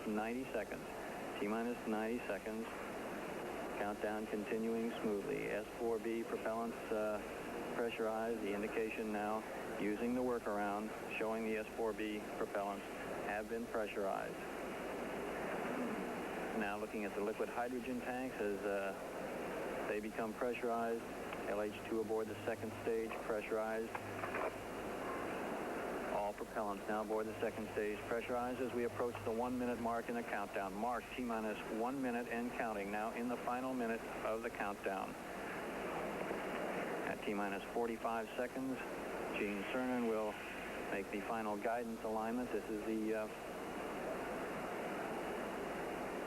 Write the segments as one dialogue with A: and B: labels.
A: 90 seconds. T-minus 90 seconds. Countdown continuing smoothly. S4B propellants pressurized. The indication now using the workaround showing the S4B propellants have been pressurized. Now looking at the liquid hydrogen tanks as they become pressurized. LH2 aboard the second stage pressurized. All propellants now aboard the second stage pressurized as we approach the 1 minute mark in the countdown. Mark T-minus 1 minute and counting now in the final minute of the countdown. At T-minus 45 seconds, Gene Cernan will make the final guidance alignment. This is the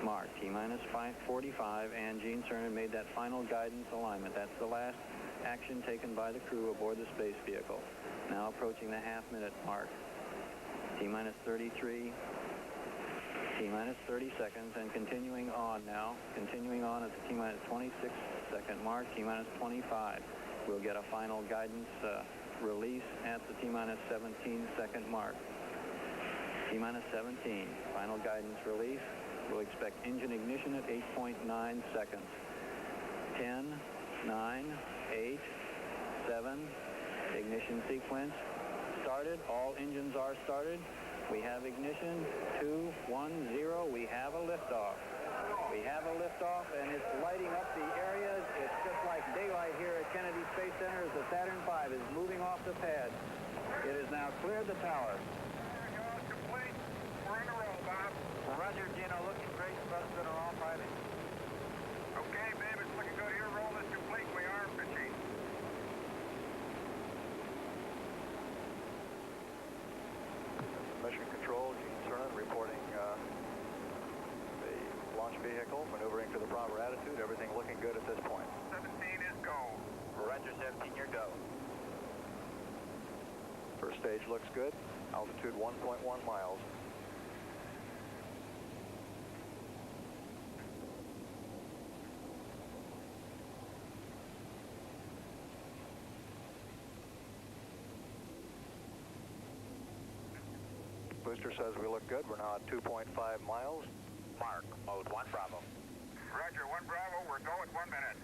A: mark. T-minus 45 and Gene Cernan made that final guidance alignment. That's the last action taken by the crew aboard the space vehicle. Now approaching the half-minute mark. T-minus 33, T-minus 30 seconds, and continuing on now. Continuing on at the T-minus 26-second mark, T-minus 25. We'll get a final guidance release at the T-minus 17-second mark. T-minus 17, final guidance release. We'll expect engine ignition at 8.9 seconds. 10, 9, 8, 7, ignition sequence started. All engines are started. We have ignition. 2, 1, 0. We have a liftoff. We have a liftoff, and it's lighting up the areas. It's just like daylight here at Kennedy Space Center as the Saturn V is moving off the pad. It has now cleared the tower.
B: Complete. We're in a row, Bob.
A: Roger, Gino. Looking great. Thrusters are all firing.
B: Okay, babe. It's looking good here. Roll is complete. We are pitching.
C: Mission Control, Gene Cernan reporting the launch vehicle maneuvering to the proper attitude. Everything looking good at this point.
B: 17 is go.
A: Roger, 17, you're go.
C: First stage looks good. Altitude 1.1 miles. Booster says we look good. We're now at 2.5 miles.
A: Mark, mode 1 Bravo.
B: Roger, 1 Bravo. We're go at 1 minute.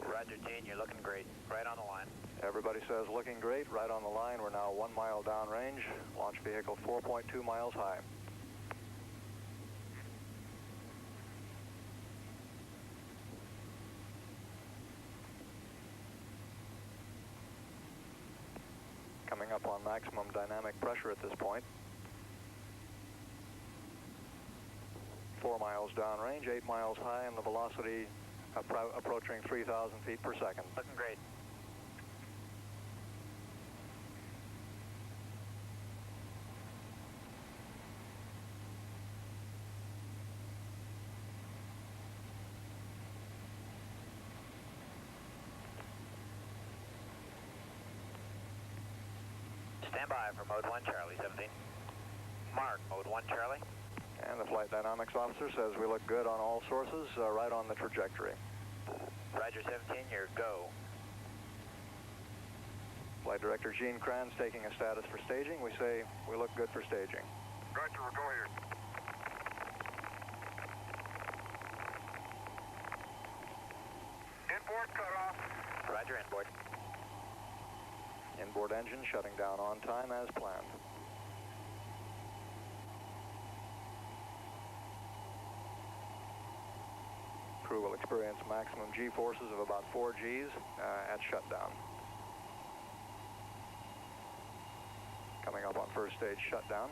A: Roger, Gene, you're looking great. Right on the line.
C: Everybody says looking great. Right on the line. We're now 1 mile downrange. Launch vehicle 4.2 miles high. Coming up on maximum dynamic pressure at this point. 4 miles downrange, 8 miles high, and the velocity approaching 3,000 feet per second.
A: Looking great. Stand by for mode 1 Charlie, 17. Mark, mode 1 Charlie.
C: And the flight dynamics officer says we look good on all sources, right on the trajectory.
A: Roger, 17, you're go.
C: Flight director Gene Kranz taking a status for staging. We say we look good for staging.
B: Roger, we'll go here. Inboard cutoff.
A: Roger, inboard.
C: Inboard engine shutting down on time as planned. Crew will experience maximum G-forces of about 4 Gs at shutdown. Coming up on first stage shutdown.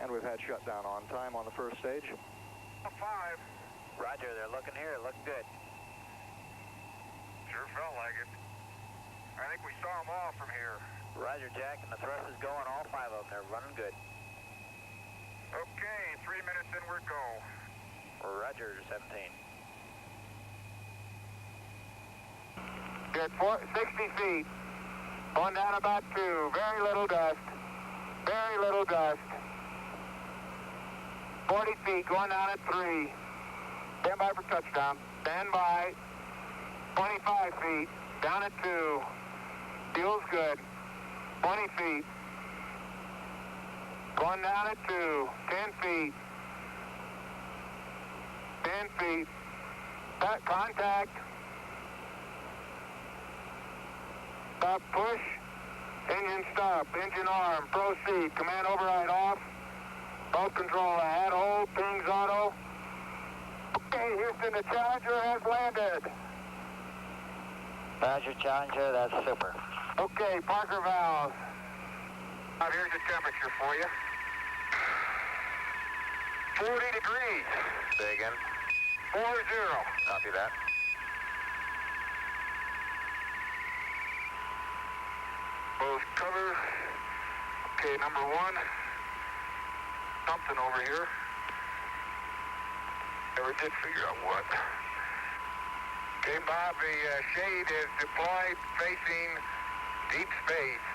C: And we've had shutdown on time on the first stage.
B: 5.
A: Roger, they're looking here. Look good.
B: Sure felt like it. I think we saw them all from here.
A: Roger, Jack, and the thrust is going. All 5 of them. They're running good.
B: Okay, 3 minutes in, we're go.
A: Roger, 17.
B: Good, 60 feet. Going down about 2. Very little dust. Very little dust. 40 feet, going down at 3. Stand by for touchdown. Stand by. 25 feet, down at 2. Fuel's good. 20 feet. Going down at 2. 10 feet. 10 feet. Contact. Stop, push. Engine stop. Engine arm. Proceed. Command override off. Boat control ahead. Hold. Pings auto. Okay, Houston, the Challenger has landed.
D: Roger, Challenger, that's super.
B: Okay, Parker valves. Here's the temperature for you. 40 degrees.
C: Say again.
B: 40.
C: Copy that.
B: Both cover. Okay, number 1. Something over here. Never did figure out what. Okay, Bob, the shade is deployed facing deep space.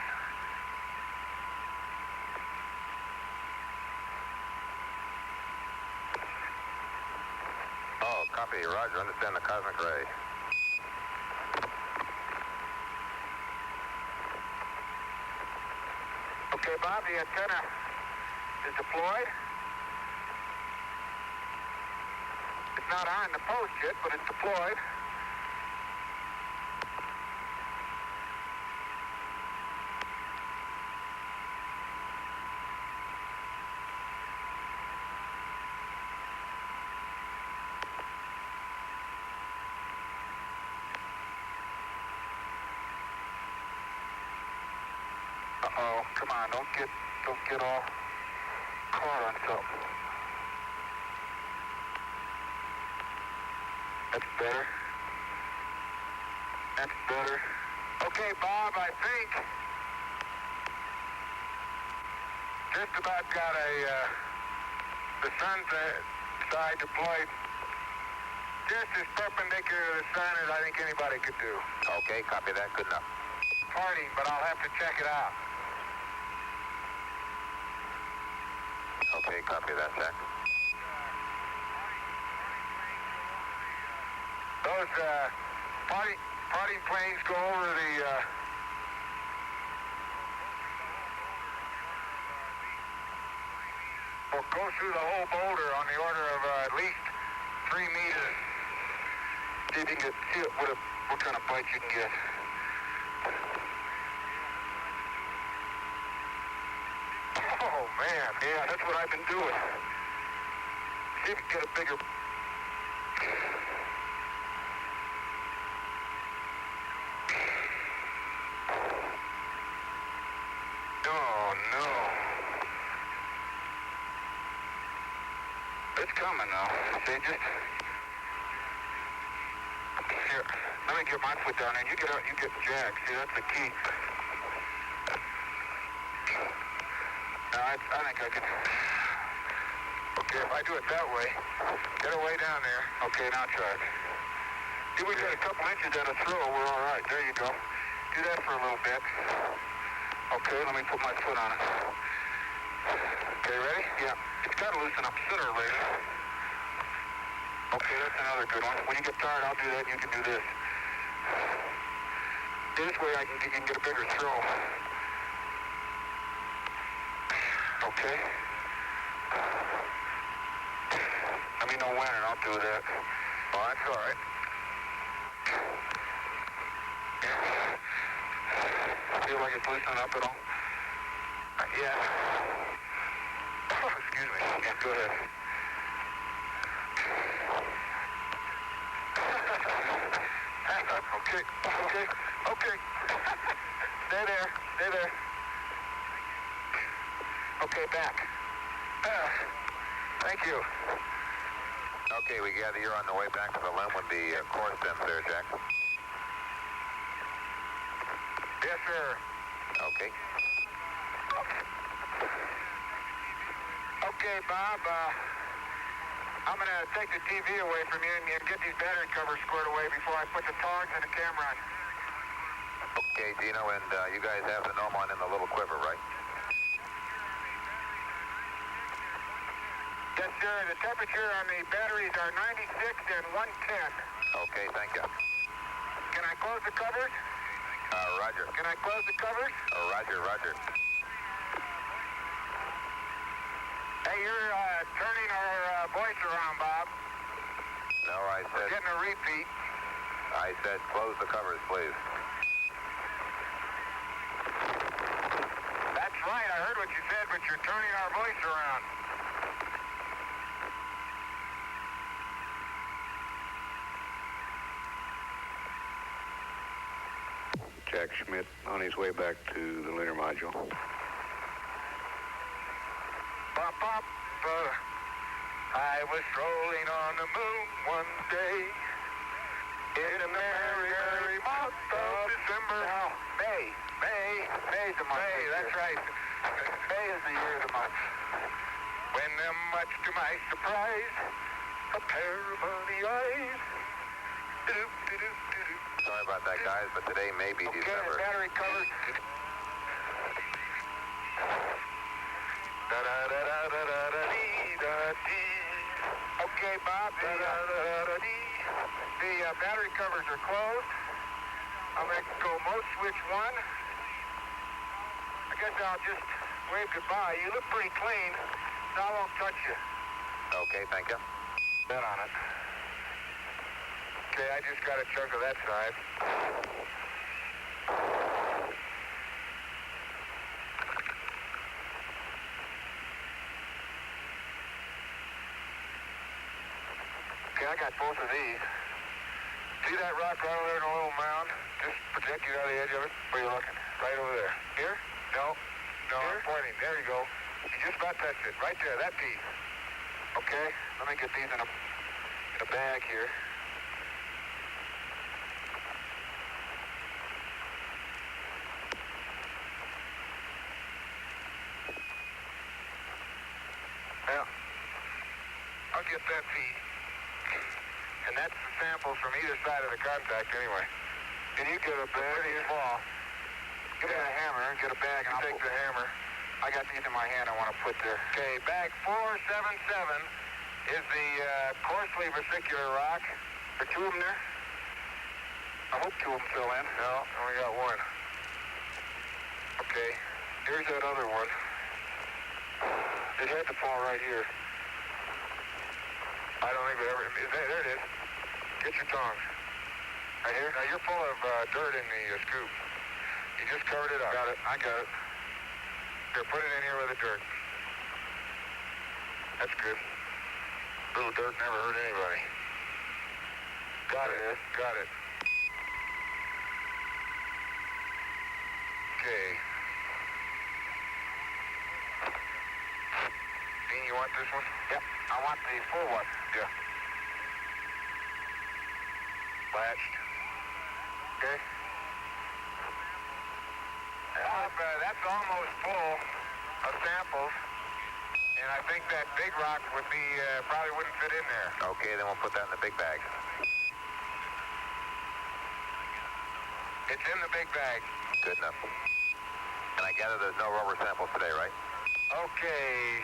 C: Oh, copy. Roger. Understand the cosmic ray.
B: Okay, Bob, the antenna is deployed. It's not on the post yet, but it's deployed. Uh-oh, come on, don't get all caught on something. That's better. That's better. Okay, Bob, I think just about got the sun's side deployed just as perpendicular to the sun as I think anybody could do.
C: Okay, copy that. Good enough.
B: Parting, but I'll have to check it out.
C: Okay, copy that, sir.
B: Those parting planes go over the or go through the whole boulder on the order of at least 3 meters. See if you can see what kind of bite you can get. Oh man, yeah, that's what I've been doing. See if you can get a bigger. Oh no. It's coming now. See, just here. Let me get my foot down there. You get out. You get the jack. See, that's the key. I think I can. Okay, if I do it that way, get her way down there. Okay, now try it. If we get a couple inches at a throw, we're all right. There you go. Do that for a little bit. Okay, let me put my foot on it. Okay, ready? Yeah. It's got to loosen up sooner or later. Okay, that's another good one. When you get tired, I'll do that and you can do this. This way you can get a bigger throw. Okay. Let me know when and I'll do that. Oh, that's all right. Feel like it's loosening up at all? Yeah. Oh, excuse me. Yeah, go ahead. Okay. Stay there. Okay, back. Thank you.
C: Okay, we gather you're on the way back to the limb with the course sense there, Jack.
B: Yes, sir.
C: Okay.
B: Okay, Bob, I'm going to take the TV away from you and get these battery covers squared away before I put the tongs and the camera on.
C: Okay, Dino, and you guys have the Nomon in the little quiver, right?
B: Yes, sir. The temperature on the batteries are 96 and 110.
C: Okay, thank you.
B: Can I close the covers?
C: Roger.
B: Can I close the covers?
C: Roger.
B: Hey, you're turning our voice around, Bob.
E: No, I
B: We're
E: said,
B: getting a repeat.
E: I said close the covers, please.
B: That's right, I heard what you said, but you're turning our voice around.
E: Jack Schmidt on his way back to the lunar module.
B: Bop, bop, I was strolling on the moon one day in the merry, merry month of December. No, May's the month. May, that's right. May is the year of the month. When, much to my surprise, a pair of honey eyes.
E: Sorry about that, guys, but today may be
B: Okay,
E: December.
B: the battery covers. Okay, Bob, the battery covers are closed. I'm going to go mode switch 1. I guess I'll just wave goodbye. You look pretty clean, so I won't touch you.
E: Okay, thank you.
B: Bet on it. Okay, I just got a chunk of that side. Okay, I got both of these. See that rock right over there in a little mound? Just project you out of the edge of it. Where you looking? Right over there. Here? No. No, here? I'm pointing. There you go. You just about touched it. Right there, that piece. Okay, let me get these in a bag here. Well, I'll get that piece. And that's the samples from either side of the contact anyway. Can you get a bag? Pretty small. Give me a hammer and get a bag and I'll take the hammer. I got these in my hand I want to put there. Okay, bag 477 is the coarsely vesicular rock. There 2 of them there? I hope 2 of them fill in. No, only got 1. Okay, here's that other one. It had to fall right here. I don't think we ever... There it is. Get your tongs. Right here? Now, you're full of dirt in the scoop. You just covered it up. Got it. I got it. Here, put it in here with the dirt. That's good. Little dirt never hurt anybody. Got it. Got it. Okay. Dean, you want this one? Yep. I want the full one. Yeah. Latched. Okay. That's almost full of samples, and I think that big rock would be, probably wouldn't fit in there.
E: Okay, then we'll put that in the big bag.
B: It's in the big bag.
E: Good enough. And I gather there's no rubber samples today, right?
B: Okay.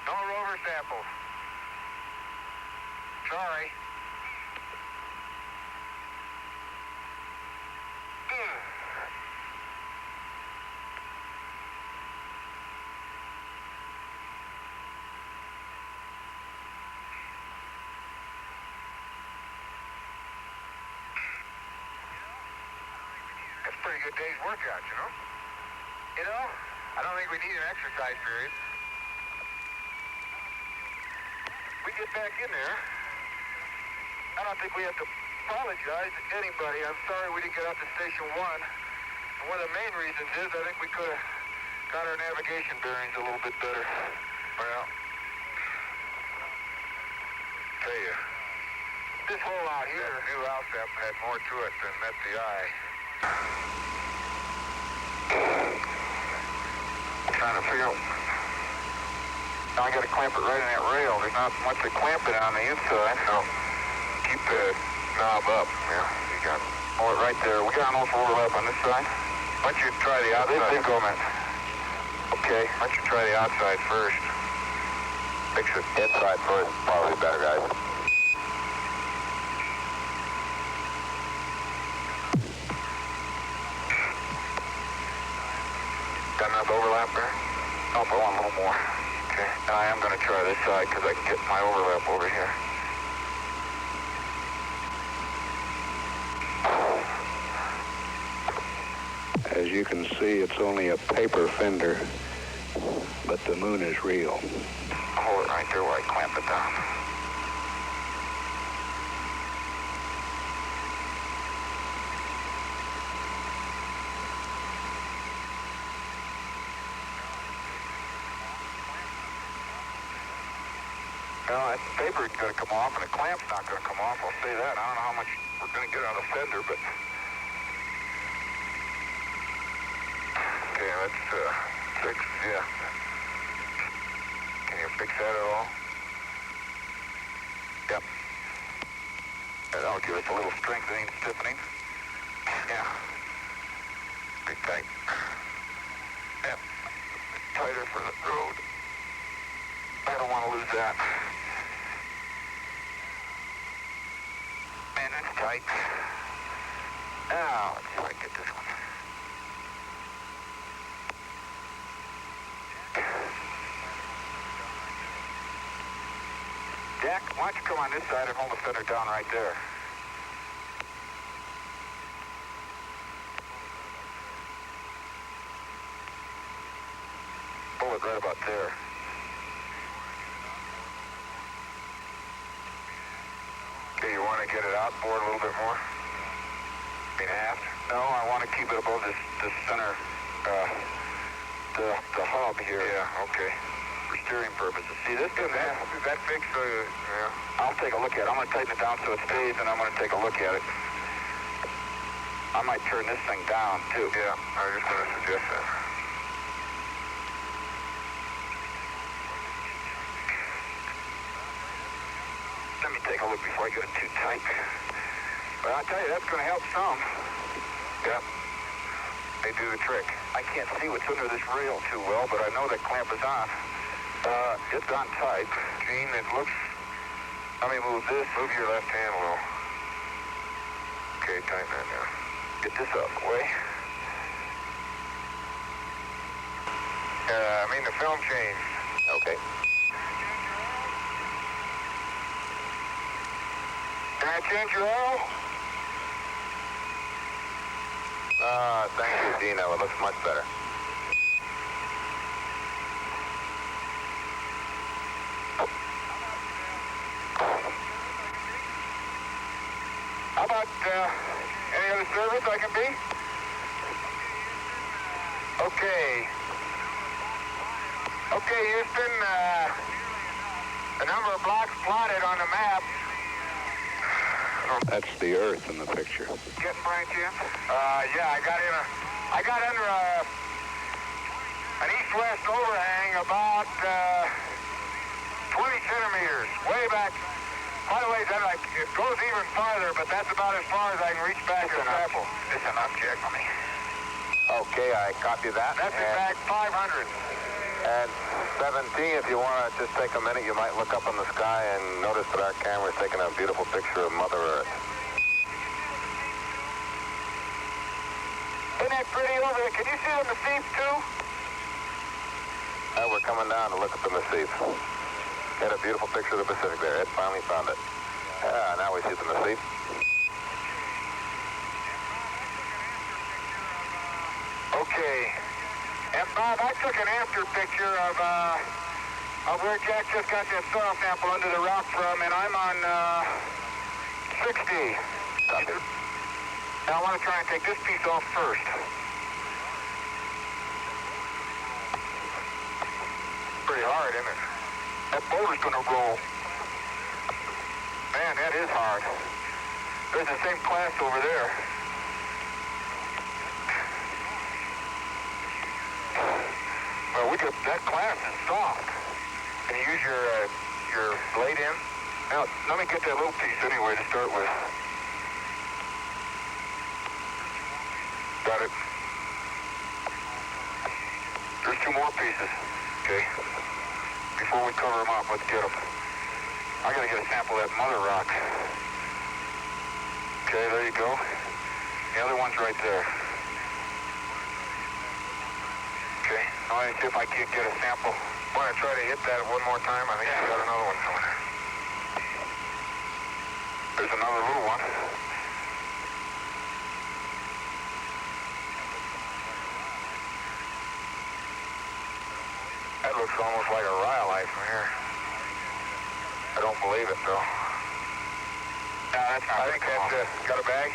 B: No rover samples. Sorry. That's a pretty good day's workout, you know? You know, I don't think we need an exercise period. We get back in there. I don't think we have to apologize to anybody. I'm sorry we didn't get out to Station 1. And one of the main reasons is I think we could have got our navigation bearings a little bit better. Well, tell you, this hole out here, that new LSAP had more to it than met the eye. Trying to figure out. Now I got to clamp it right in that rail. There's not much to clamp it on the inside, so keep the knob up. Yeah, you got it. Oh, right there. We got enough overlap on this side. Why don't you try the outside? This comment. Okay. Why don't you try the outside first? Fix it.
E: Inside first, probably better, guys.
B: couple more. Okay. Now I am going to try this side because I can get my overlap over here.
E: As you can see, it's only a paper fender, but the moon is real.
B: Hold it right there while I clamp it down. Well, that paper is going to come off, and the clamp's not going to come off. I'll say that. I don't know how much we're going to get on the fender, but... Okay, that's fixed, yeah. Can you fix that at all? Yep. That'll give us a little strengthening, stiffening. Yeah. Pretty tight. Yep. Tighter for the road. I don't want to lose that. Man, that's tight. Now, let's see if I can get this one. Jack, why don't you come on this side and hold the fender down right there? Pull it right about there. Okay, you want to get it outboard a little bit more? Mean half? No, I want to keep it above this center, the hub here. Yeah, okay. For steering purposes. See, this is that fixed? Yeah. I'll take a look at it. I'm going to tighten it down so it stays, and I'm going to take a look at it. I might turn this thing down, too. Yeah, I was just going to suggest that. Let me take a look before I get it too tight. But I'll tell you, that's going to help some. Yeah. They do the trick. I can't see what's under this rail too well, but I know that clamp is on. It's on tight. Gene, it looks... Let me move this. Move your left hand a little. Okay, tighten that down. Get this out of the way. I mean the film change. Okay. Can I change your oil? Thank you, Dino. It looks much better. How about any other service I can be? Okay. Okay, Houston. The number of blocks plotted on the map.
E: That's the Earth in the picture.
B: Getting by chance? Yeah, I got under an east-west overhang about 20 centimeters, way back. By the way, it goes even farther, but that's about as far as I can reach back to the sample. It's enough, Jack, for me. Okay, I copy that. That's in back 500. And 17, if you want to just take a minute, you might look up in the sky and notice that our camera is taking a beautiful picture of Mother Earth. Isn't that pretty over there? Can you see the Massif, too? We're coming down to look at the Massif. Got a beautiful picture of the Pacific there. Ed finally found it. Now we see the Massif. Okay. And Bob, I took an after picture of where Jack just got that soil sample under the rock from, and I'm on 60. Copy. Now I want to try and take this piece off first. Pretty hard, isn't it? That boulder's going to roll. Man, that is hard. There's the same class over there. Well, that class is soft. Can you use your blade in? Now, let me get that little piece anyway to start with. Got it. There's 2 more pieces. Okay. Before we cover them up, let's get them. I gotta get a sample of that mother rock. Okay, there you go. The other one's right there. Okay, now let me see if I can't get a sample. Want to try to hit that one more time? I think you got another one coming. There's another little one. That looks almost like a rhyolite from here. I don't believe it, though. I think that's got a bag.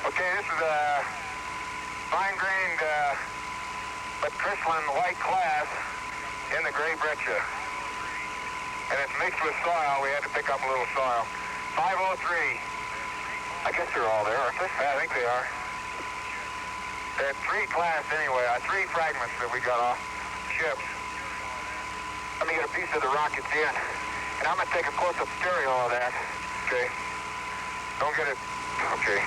B: Okay, this is a fine-grained but crystalline white glass in the gray breccia. And it's mixed with soil. We had to pick up a little soil. 503. I guess they're all there, aren't they? I think they are. There are 3 class anyway, 3 fragments that we got off ships. Let me get a piece of the rocket's end. And I'm going to take a close-up stereo of that. Okay. Don't get it. Okay.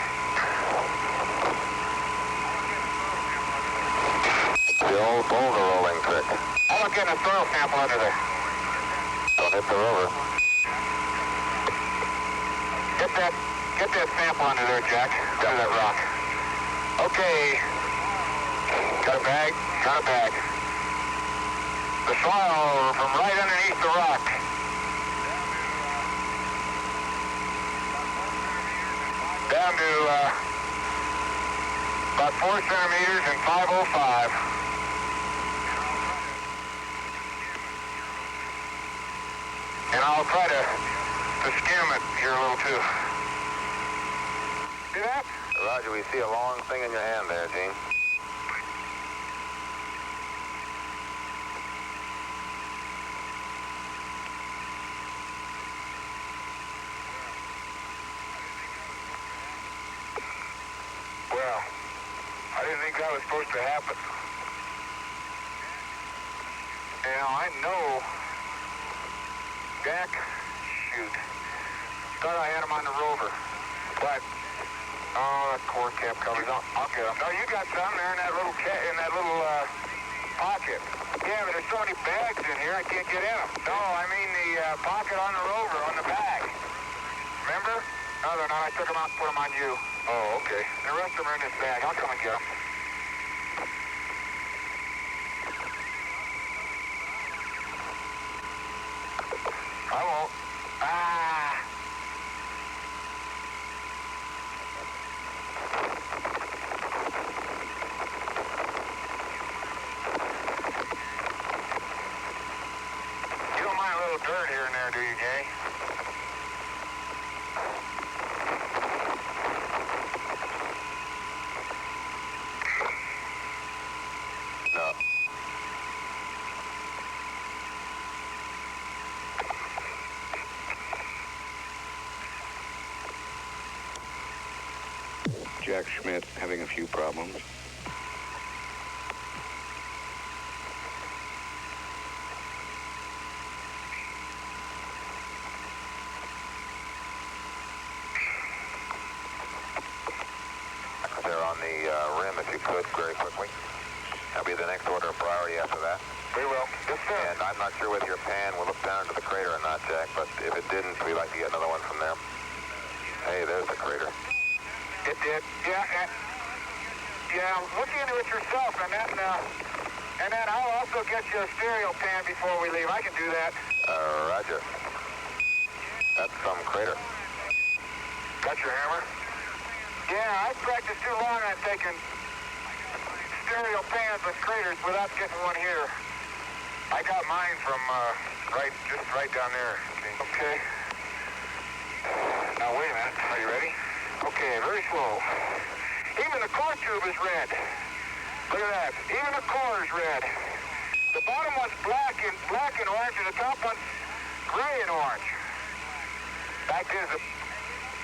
E: The old boulder rolling trick.
B: I'm going to get a soil sample under there.
E: Don't hit the rover.
B: Get that sample under there, Jack. Under that rock. Okay. Got a bag? Got a bag. The soil from right underneath the rock. Down to about 4 centimeters and 505. And I'll try to skim it here a little too. See that?
E: Roger, we see a long thing in your hand there, Gene.
B: Well, I didn't think that was supposed to happen. Now, I know Jack, shoot. Thought I had him on the rover, but that core cap covers. I'll get him. No, you got some there in that little pocket. Yeah, but there's so many bags in here, I can't get in them. No, I mean the pocket on the rover, on the bag. Remember? No, they're not. I took them out and put them on you. Oh, okay. The rest of them are in this bag. I'll come and get them. I won't. You don't mind a little dirt here and there, do you, Jay?
E: No. Jack Schmidt having a few problems.
B: There on the rim, if you could, very quickly. That'll be the next order of priority after that. We will. Yes, sir. And I'm not sure whether your pan will look down into the crater or not, Jack, but if it didn't, we'd like to get another one from there. Hey, there's the crater. It did. Yeah, look into it yourself, and then I'll also get you a stereo pan before we leave. I can do that.
E: Roger. That's some crater.
B: Got your hammer? Yeah, I've practiced too long on taking stereo pans with craters without getting one here. I got mine from just right down there. Okay. Now wait a minute. Are you ready? Okay, very slow. Even the core tube is red. Look at that. Even the core is red. The bottom one's black and orange, and the top one's gray and orange. Fact is,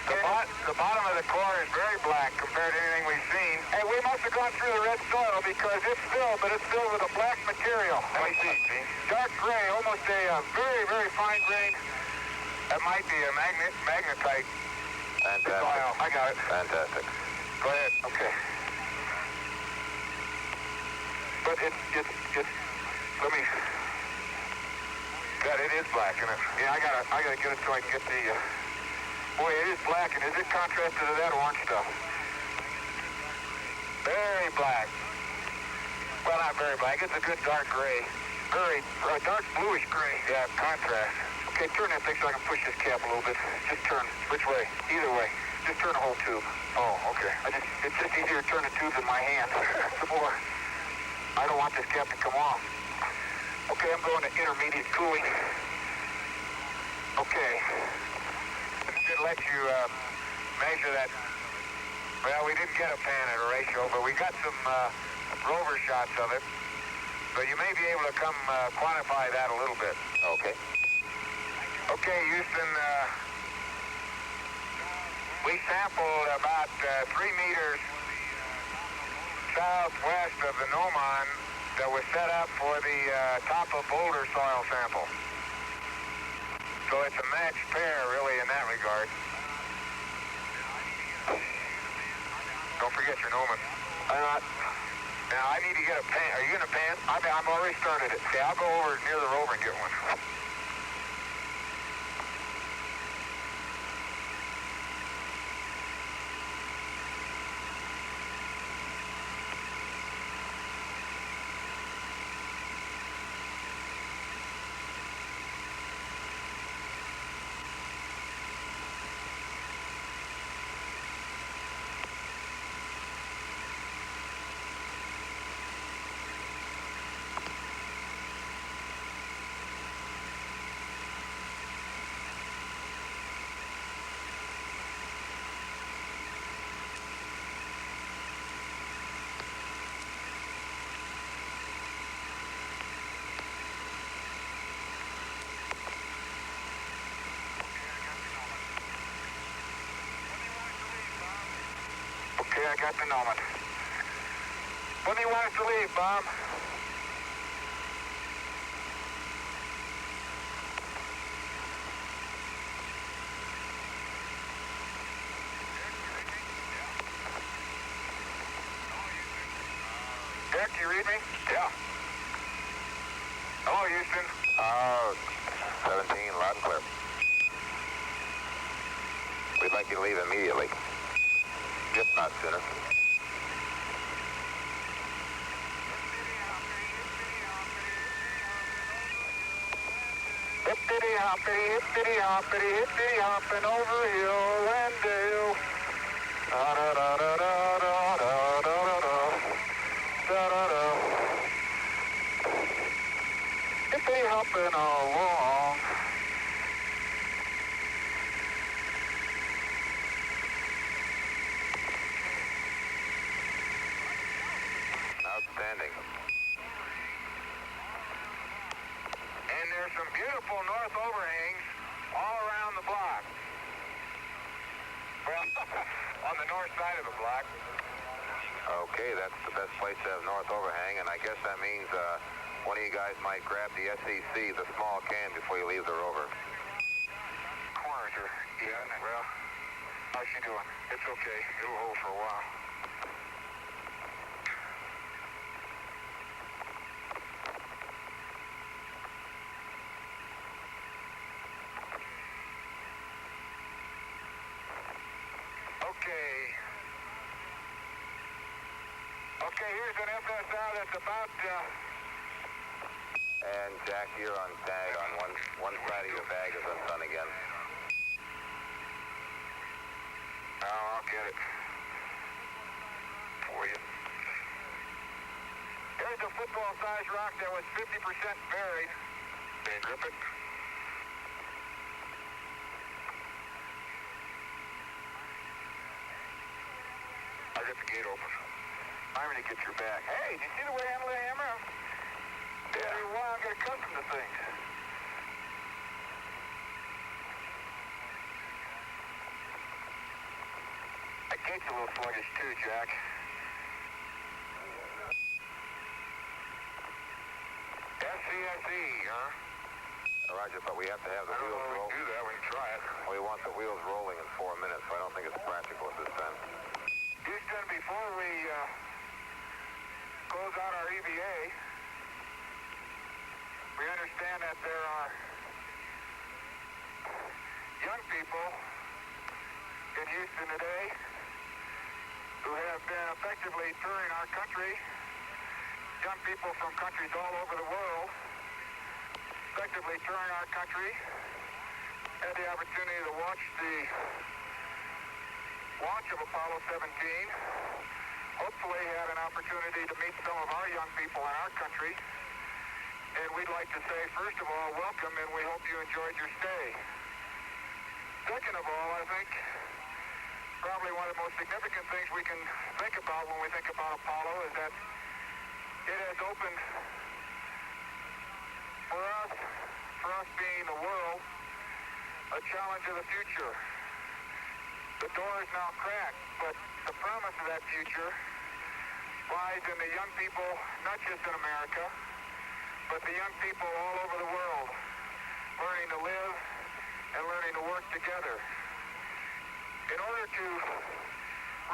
B: the bottom of the core is very black compared to anything we've seen. Hey, we must have gone through the red soil because it's filled, but it's filled with a black material. Let me see, Gene. Dark gray, almost a very, very fine grain. That might be a magnetite.
E: Fantastic.
B: Soil. I got it.
E: Fantastic.
B: Go ahead. Okay. But it's let me. God, it is black, isn't it? Yeah, I gotta get it so I can get the. Boy, it is black, and is it contrasted to that orange stuff? Very black. Well, not very black. It's a good dark gray. Very dark bluish gray. Yeah, contrast. Okay, turn that thing so I can push this cap a little bit. Just turn. Which way? Either way. Just turn the whole tube. Oh, okay. It's just easier to turn the tube in my hand. Some more. I don't want this cap to come off. Okay, I'm going to intermediate cooling. Okay. This should let you measure that. Well, we didn't get a pan at a ratio, but we got some rover shots of it. So you may be able to come quantify that a little bit.
E: Okay.
B: Okay, Houston, we sampled about 3 meters southwest of the Gnomon that was set up for the top of boulder soil sample. So it's a matched pair, really, in that regard. Don't forget your Gnomon. Now, I need to get a pan. Are you going to pan? I'm already started it. Okay, I'll go over near the rover and get one. Okay, I got the Gnomon. When do you want us to leave, Bob? Dick, you read me? Yeah. Hello, Houston.
E: 17, loud and clear. We'd like you to leave immediately, if not sooner.
B: Hippity hoppity, hippity hoppity, hippity hopping over hill and dale. Da da da da da da da da da da da. Hippity hopping along.
E: Outstanding.
B: And there's some beautiful north overhangs all around the block. Well, on the north side of the block.
E: Okay, that's the best place to have north overhang, and I guess that means one of you guys might grab the SEC, the small can, before you leave the rover.
B: Corners are even. Well, how's she doing? It's okay. It'll hold for a while. Okay, here's an FSR that's about,
E: And Jack, you're on tag on one side of your bag is undone again.
B: Oh, I'll get it for you. Here's a football-sized rock that was 50% buried. Can you grip it? I'll get the gate open. I'm going to get your back. Hey, do you see the way I handle the hammer? Yeah. Every while I get accustomed to things. That gate's a little sluggish too, Jack. SCSE, huh?
E: Roger, but we have to have the wheels roll.
B: We can do that. We can try it.
E: We want the wheels rolling in 4 minutes, so I don't think it's practical at this time.
B: Houston, before we close out our EVA, we understand that there are young people in Houston today who have been effectively touring our country, young people from countries all over the world, effectively touring our country, had the opportunity to watch the launch of Apollo 17, hopefully had an opportunity to meet some of our young people in our country, and we'd like to say, first of all, welcome, and we hope you enjoyed your stay. Second of all, I think probably one of the most significant things we can think about when we think about Apollo is that it has opened for us being the world, a challenge of the future. The door is now cracked, but the promise of that future lies in the young people, not just in America, but the young people all over the world, learning to live and learning to work together. In order to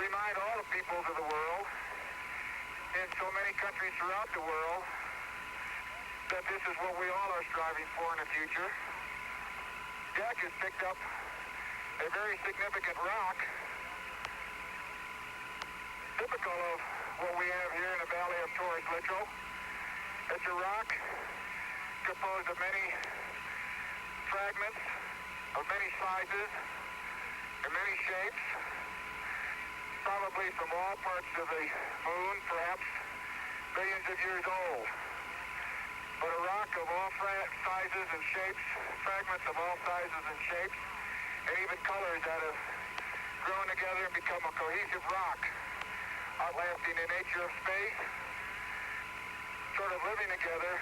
B: remind all the peoples of the world, in so many countries throughout the world, that this is what we all are striving for in the future, Jack has picked up a very significant rock, typical of what we have here in the valley of Torres Littrow. It's a rock composed of many fragments, of many sizes, and many shapes, probably from all parts of the moon, perhaps billions of years old. But a rock of all sizes and shapes, fragments of all sizes and shapes, and even colors that have grown together and become a cohesive rock, outlasting the nature of space, sort of living together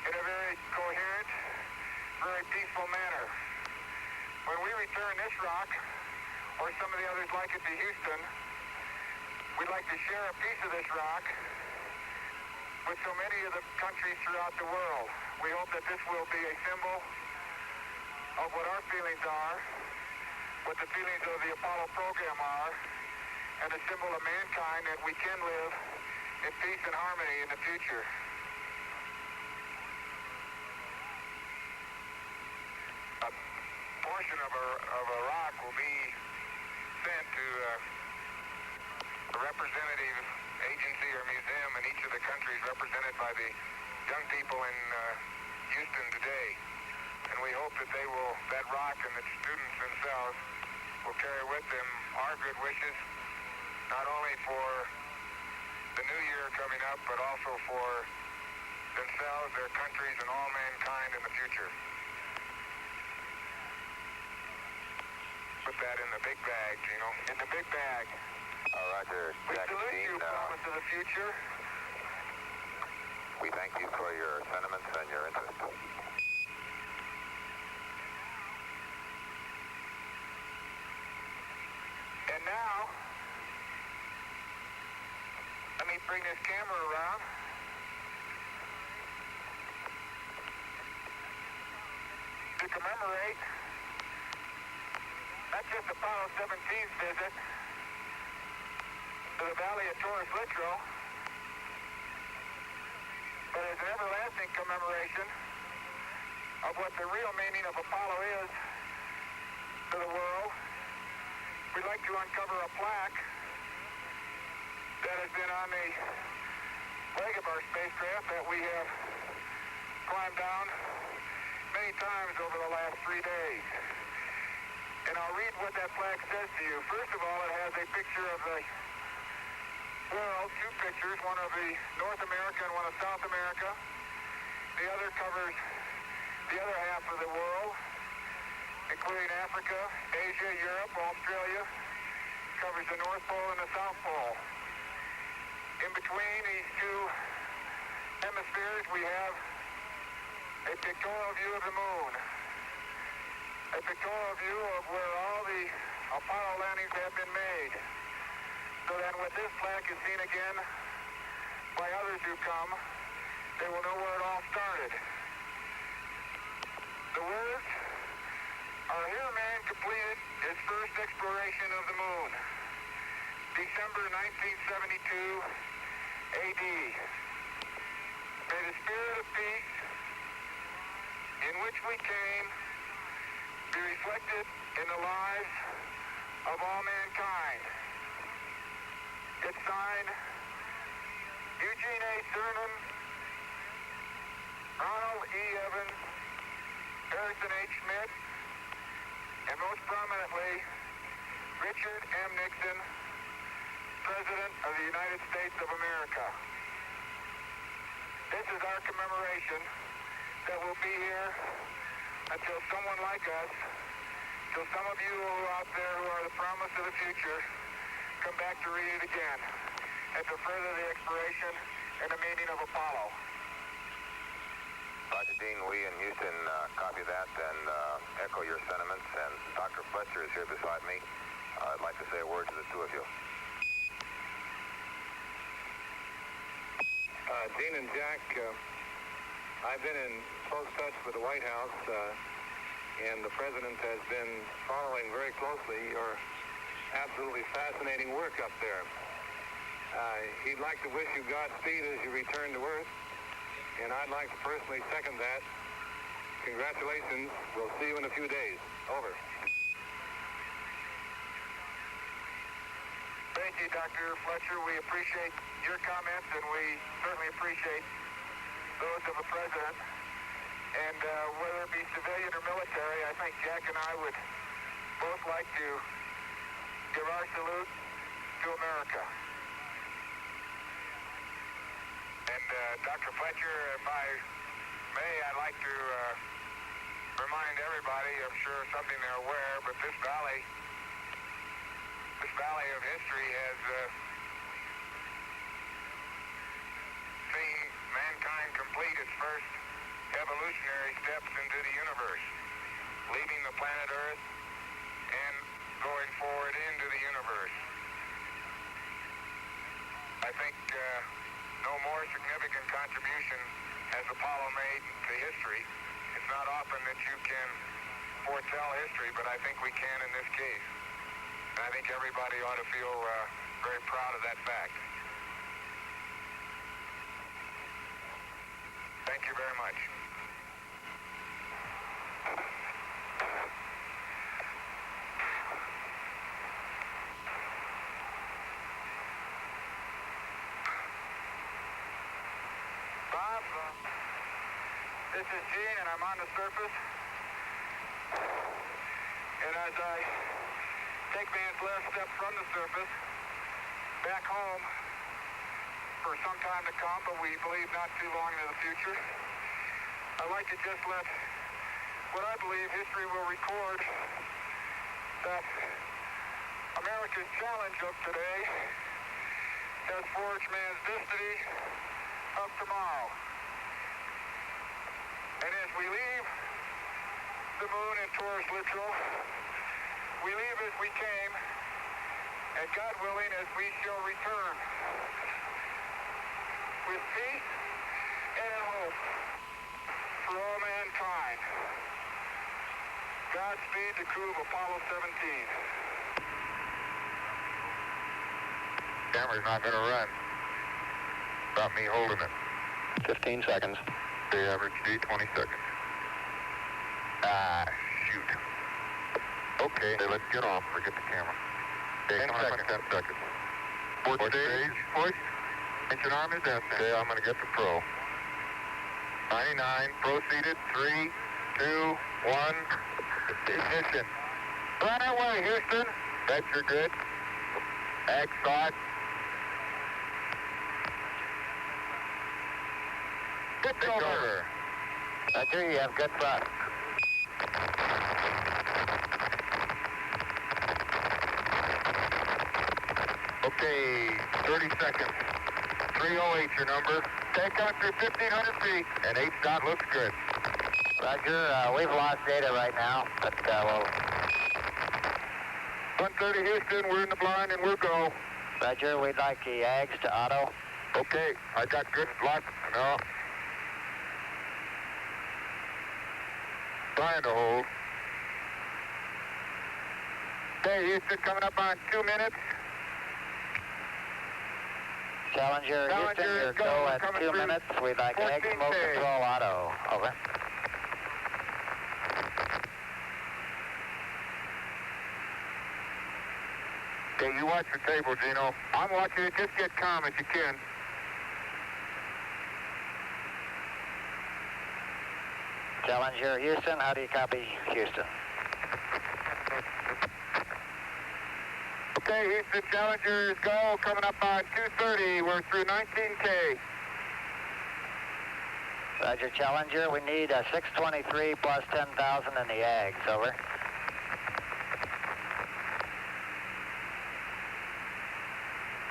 B: in a very coherent, very peaceful manner. When we return this rock, or some of the others like it to Houston, we'd like to share a piece of this rock with so many of the countries throughout the world. We hope that this will be a symbol of what our feelings are, what the feelings of the Apollo program are, and a symbol of mankind that we can live in peace and harmony in the future. A portion of a rock will be sent to a representative agency or museum in each of the countries represented by the young people in Houston today. And we hope that that rock and the students themselves will carry with them our good wishes, not only for the new year coming up, but also for themselves, their countries, and all mankind in the future. Put that in the big bag, Gino. In the big bag.
E: Roger.
B: We
E: Jack
B: salute
E: Dean,
B: you, promise of the future.
E: we thank you for your sentiments and your interest.
B: And now, let me bring this camera around. To commemorate not just Apollo 17's visit to the valley of Torres Littrow, but as an everlasting commemoration of what the real meaning of Apollo is to the world. We'd like to uncover a plaque that has been on the leg of our spacecraft that we have climbed down many times over the last 3 days. And I'll read what that plaque says to you. First of all, it has a picture of the world, two pictures, one of the North America and one of South America. The other covers the other half of the world, including Africa, Asia, Europe, Australia, covers the North Pole and the South Pole. In between these two hemispheres, we have a pictorial view of the moon, a pictorial view of where all the Apollo landings have been made, so that when this plaque is seen again by others who come, they will know where it all started. The words are, "Here man completed his first exploration of the moon, December 1972 AD. May the spirit of peace in which we came be reflected in the lives of all mankind. It's signed Eugene A. Cernan, Ronald E. Evans, Harrison H. Schmidt, and most prominently, Richard M. Nixon, President of the United States of America. This is our commemoration that will be here until someone like us, till some of you who are out there who are the promise of the future, come back to read it again and to further the expiration and the meaning of Apollo.
E: Roger, Dean, we in Houston copy that and echo your sentiments. And Dr. Fletcher is here beside me. I'd like to say a word to the two of you.
B: Dean and Jack, I've been in close touch with the White House, and the President has been following very closely your absolutely fascinating work up there. He'd like to wish you Godspeed as you return to Earth, and I'd like to personally second that. Congratulations. We'll see you in a few days. Over. Thank you, Dr. Fletcher. We appreciate your comments, and we certainly appreciate those of the President. And whether it be civilian or military, I think Jack and I would both like to give our salute to America. And Dr. Fletcher, if I may, I'd like to remind everybody, I'm sure something they're aware, but this valley of history has seen mankind complete its first evolutionary steps into the universe, leaving the planet Earth and going forward into the universe. I think no more significant contribution has Apollo made to history. It's not often that you can foretell history, but I think we can in this case. And I think everybody ought to feel very proud of that fact. Thank you very much. Bob, this is Gene, and I'm on the surface. And as I take man's last step from the surface back home for some time to come, but we believe not too long into the future, I'd like to just let what I believe history will record, that America's challenge of today has forged man's destiny of tomorrow. And as we leave the moon in Taurus Littrow, we leave as we came, and God willing, as we shall return, with peace and hope for all mankind. Godspeed, the crew of Apollo 17.
E: Camera's not going to run. Stop me holding it.
C: 15 seconds.
E: The average D, 20 seconds. Ah, shoot. Okay, let's get off. Forget the camera. Okay, 10 seconds. 10 seconds. Fourth stage. Push. Engine arm is out. Okay, I'm going to get the pro. 99. Proceeded. 3, 2, 1. Ignition. Right away, Houston. That's your good. Ag thought. It's over.
D: Roger, you have good thrust.
E: Okay, 30 seconds. 308 your number. Take out through 1,500 feet, and 8 dot looks good.
D: Roger, we've lost data right now, but we'll...
E: 130 Houston, we're in the blind and we'll go.
D: Roger, we'd like the Ags to auto.
E: Okay, I got good luck. No. Trying to hold. Okay, Houston coming up on 2 minutes.
D: Challenger, Houston, your go at 2 minutes. We'd like Ags smoke control auto. Over.
B: Okay, you watch the table, Gino. I'm watching it. Just get calm if you can.
D: Challenger, Houston, how do you copy Houston?
B: Okay, Houston, Challengers, go. Coming up on 2:30. We're through 19K.
D: Roger, Challenger, we need a 623 plus 10,000 in the Ags, over.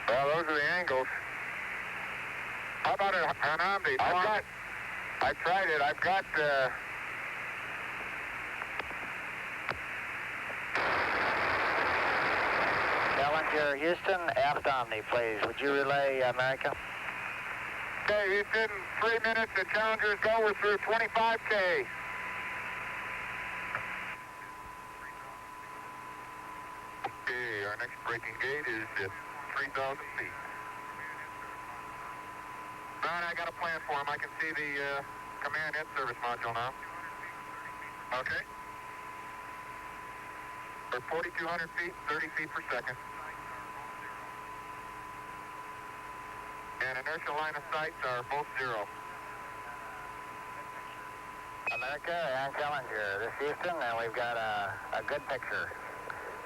B: Well, those are the angles. How about an Omni? I tried it. I've got,
D: Challenger, Houston, aft Omni, please. Would you relay America?
B: Okay, Houston, 3 minutes. The Challengers go. We're through 25K. Okay, our next braking gate is at 3,000 feet. Ron, I got a plan for him. I can see the command in-service module now. Okay. We're 4,200 feet, 30 feet per second. And inertial line of sights are both 0.
D: America and Challenger, this is Houston, and we've got a good picture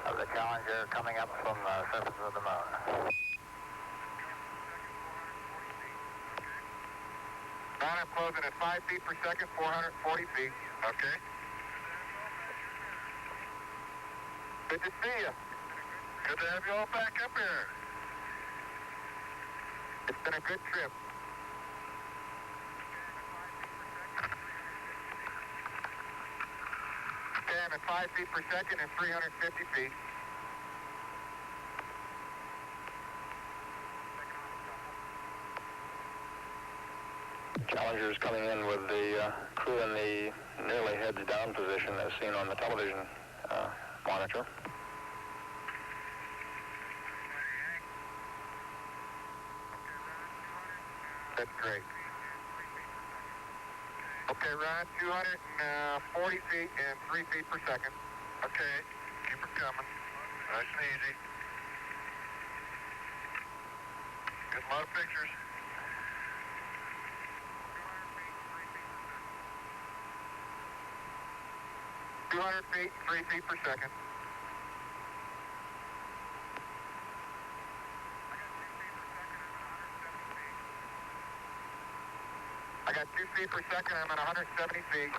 D: of the Challenger coming up from the surface of the moon.
B: Ron, I'm closing at 5 feet per second, 440 feet. Okay. Good to see you. Good to have you all back up here. It's been a good trip. Okay, I'm at 5 feet per second and 350 feet.
C: Challenger's coming in with the crew in the nearly heads down position as seen on the television monitor.
B: That's great. Okay, Ron, 240 feet and 3 feet per second. Okay, keep it coming. Nice and easy. Get a lot of pictures. .200 feet, 3 feet per second. I got 2 feet per second. I'm at 170 feet.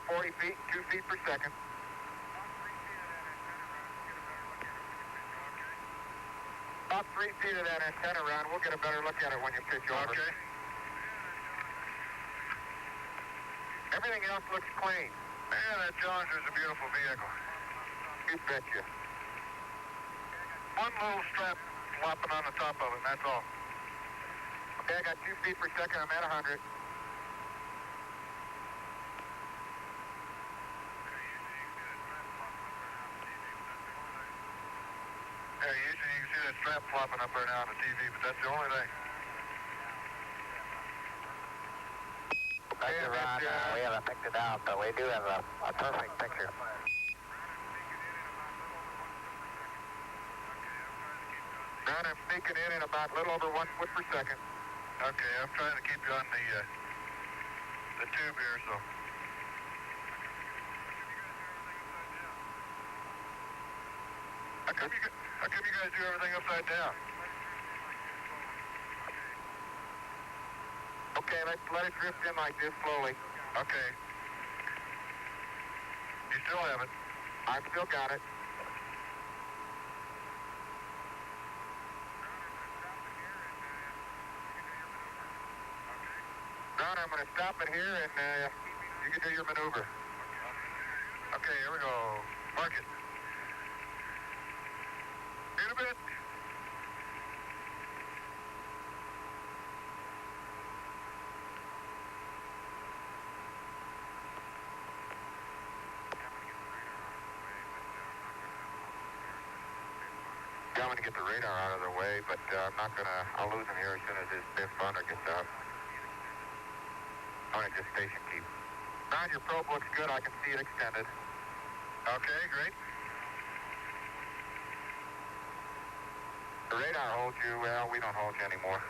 B: .40 feet, 2 feet per second. About 3 feet of that antenna around. We'll get a better look at it when you pitch over. Okay. Everything else looks clean. Man, that Challenger's a beautiful vehicle. You betcha. One little strap flopping on the top of it, and that's all. Okay, I got 2 feet per second. I'm at 100. Yeah, usually you can see that strap flopping up there now on the TV, but that's the only thing.
D: Roger, Ron, we haven't picked it out, but we do have a perfect picture.
B: Ron, I'm sneaking in about a little over 1 foot per second. Okay, I'm trying to keep you on the tube here, so. How come you guys do everything upside down? Okay, let's let it drift in like this slowly. Okay. You still have it. I've still got it. Ron, I'm going to stop it here and you can do your maneuver. Okay, here we go. Mark it. In a bit.
E: I'm going to get the radar out of the way, but I'm not going to, I'll lose him here as soon as his fifth funder gets out. I'm going to just station keep. Roger, your probe looks good. I can see it extended. Okay, great. The radar holds you, well, we don't hold you anymore.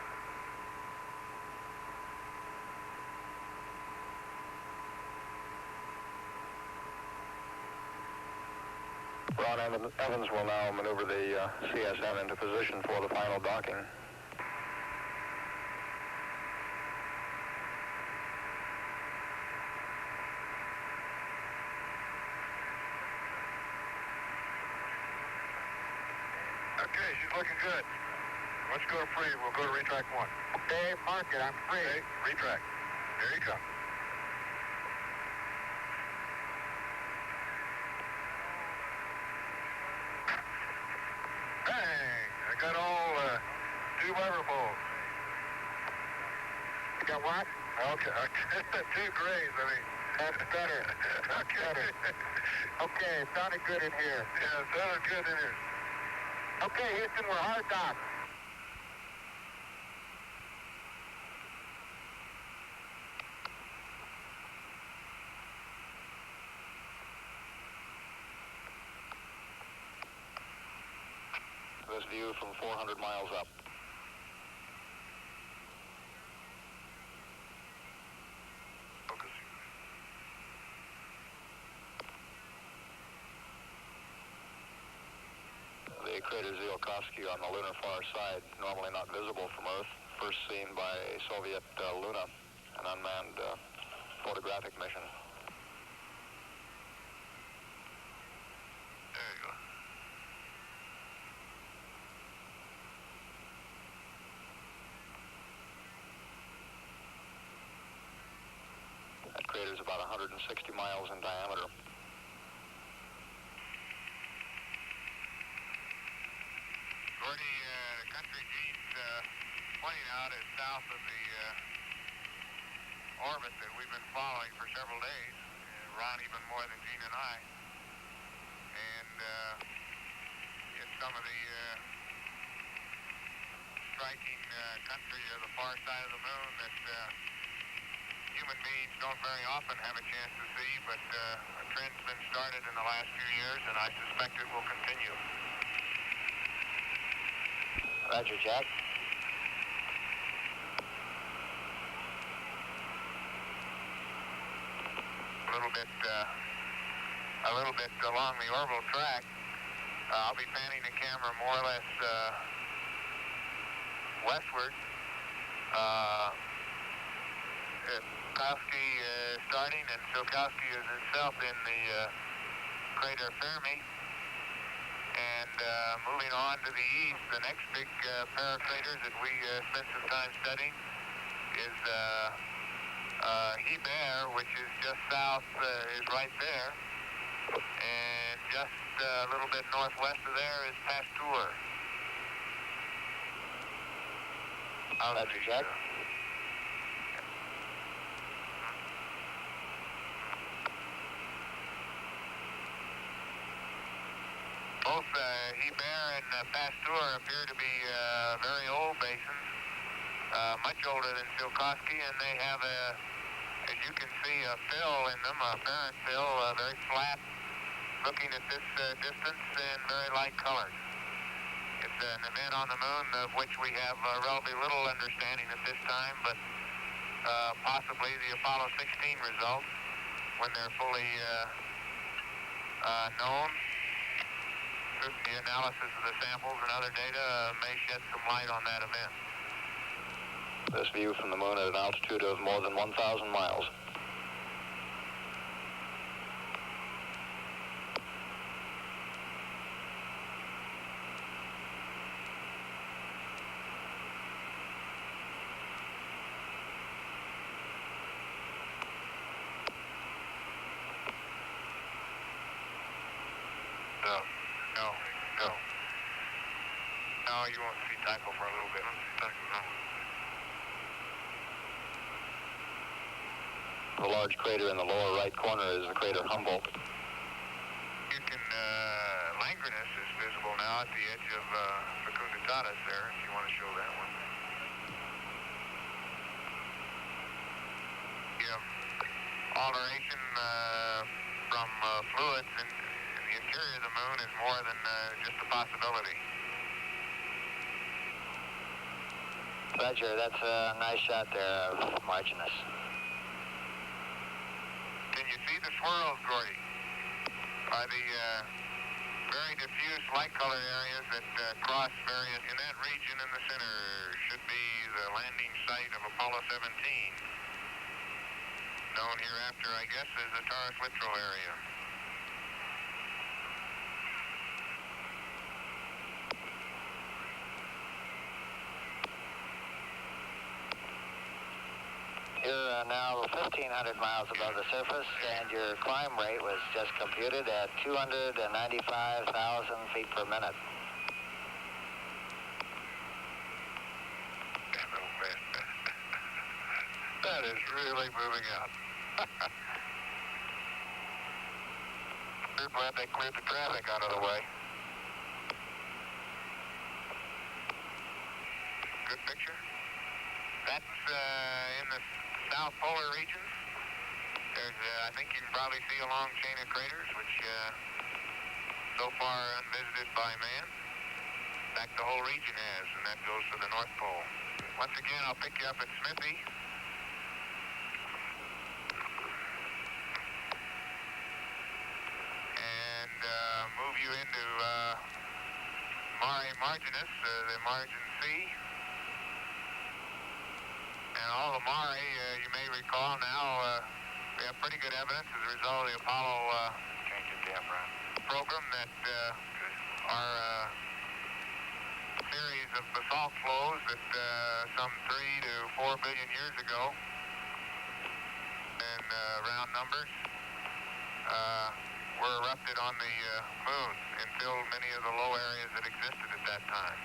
C: Ron Evans will now maneuver the CSN into position for the final docking.
E: Okay, she's looking good. Let's go to free. We'll go to retract 1. Okay, park it. I'm free. Okay, retract. Here you come. Bang! I got all 2 weather balls. You got what? Okay. 2 grays, I mean. That's better. That's better. Okay, it sounded good in here. Yeah, it sounded good in here. Okay, Houston, we're hard dock.
C: This view from 400 miles up.
E: Focus.
C: The crater Tsiolkovsky on the lunar far side, normally not visible from Earth, first seen by a Soviet Luna, an unmanned photographic mission.
E: There you go.
C: That crater is about 160 miles in diameter.
E: Gordy, the country Gene's pointing out is south of the orbit that we've been following for several days. Ron even more than Gene and I. And it's some of the striking country of the far side of the moon that human beings don't very often have a chance to see, but a trend's been started in the last few years, and I suspect it will continue.
C: Roger, Jack.
E: A little bit along the orbital track. I'll be panning the camera more or less westward. Tsiolkovsky starting, and Tsiolkovsky is itself in the crater Fermi. And moving on to the east, the next big pair of craters that we spent some time studying is Hebert, which is just south, is right there. And just a little bit northwest of there is Pasteur.
C: Roger, Jack.
E: Both Hebert and Pasteur appear to be very old basins, much older than Tsiolkovsky, and they have as you can see, a fill in them, a apparent fill, very flat, looking at this distance, and very light colored. It's an event on the moon of which we have relatively little understanding at this time, but possibly the Apollo 16 results, when they're fully known, the analysis of the samples and other data may shed some light on that event.
C: This view from the moon at an altitude of more than 1,000 miles.
E: No, you won't see Tycho for a little bit.
C: The large crater in the lower right corner is the crater Humboldt.
E: You can
B: Langrenus is visible now at the edge of Fecunditatis there, if you want to show that one. Yeah. Alteration from fluids in the interior of the moon is more than just a possibility.
D: Roger, that's a nice shot there of Marginus.
B: Can you see the swirls, Gordy? By the very diffuse light-colored areas that cross various in that region in the center should be the landing site of Apollo 17. Known hereafter, I guess, as the Taurus Littrow area.
D: You're now 1,500 miles above the surface, and your climb rate was just computed at 295,000 feet per minute.
B: That is really moving out. We're glad they cleared the traffic out of the way. Good picture. That's in the south polar regions. There's, I think you can probably see a long chain of craters, which so far unvisited by man. In fact, the whole region has, and that goes to the North Pole. Once again, I'll pick you up at Smithy. And move you into Mare Marginis, the margin C. And all the Mare, you may recall now, we have pretty good evidence as a result of the Apollo program that are a series of basalt flows that some 3 to 4 billion years ago, in round numbers, were erupted on the moon and filled many of the low areas that existed at that time.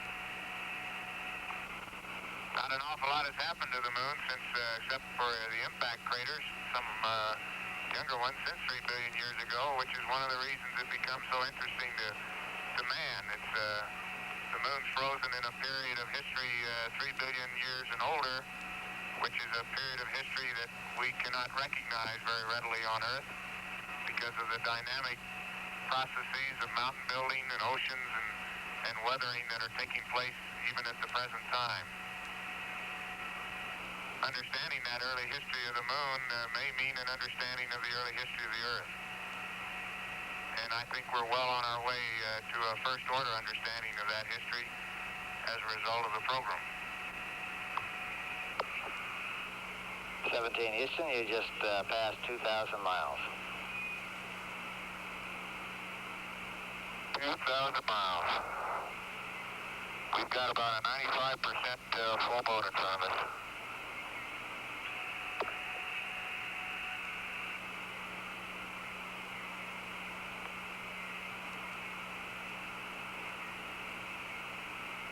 B: Not an awful lot has happened to the moon since, except for the impact craters, some younger ones since 3 billion years ago, which is one of the reasons it becomes so interesting to man. It's the moon's frozen in a period of history 3 billion years and older, which is a period of history that we cannot recognize very readily on Earth because of the dynamic processes of mountain building and oceans and weathering that are taking place even at the present time. Understanding that early history of the moon may mean an understanding of the early history of the Earth. And I think we're well on our way to a first-order understanding of that history as a result of the program.
D: 17 Houston, you just passed 2,000 miles.
B: 2,000 miles. We've got about a 95% full moon in front of us.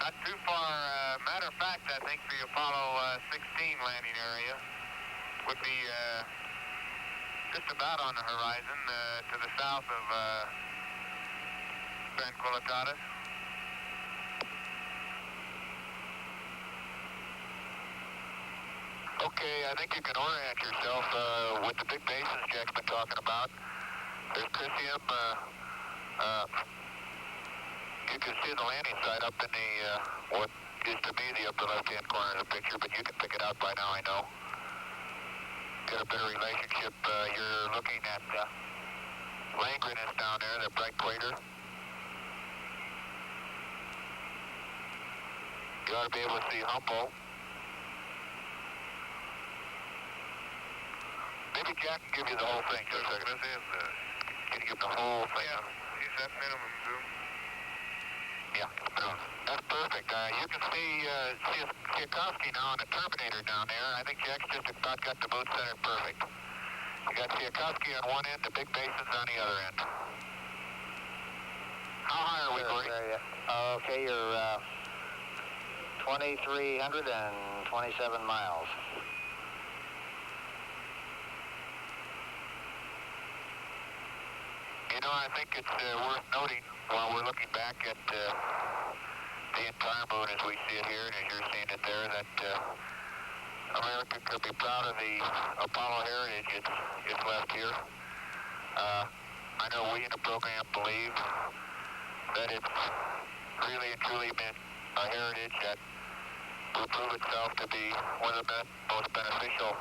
B: Not too far. Matter of fact, I think the Apollo 16 landing area would be just about on the horizon to the south of Tranquillitatis. Okay, I think you can orient yourself with the big basins Jack's been talking about. There's Tritium. You can see the landing site up in the, what is to be the upper left-hand corner of the picture, but you can pick it out by now, I know. Get a better relationship. You're looking at Langrenus down there, that bright crater. You ought to be able to see Humboldt. Maybe Jack can give you the whole thing. Just a second. Can you give the whole thing? Yeah, use that minimum zoom. Yeah, that's perfect. You can see Tsiolkovsky now on the Terminator down there. I think Jack's just about got the moon centered perfect. You got Tsiolkovsky on one end, the big basins on the other end. How high are we, Gordy?
D: Okay, you're 2,327 miles.
B: You know, I
C: think it's worth noting while we're looking back at the entire moon as we see it here, and as you're seeing it there, that America could be proud of the Apollo heritage it's left here. I know we in the program believe that it's really and truly been a heritage that will prove itself to be one of the most beneficial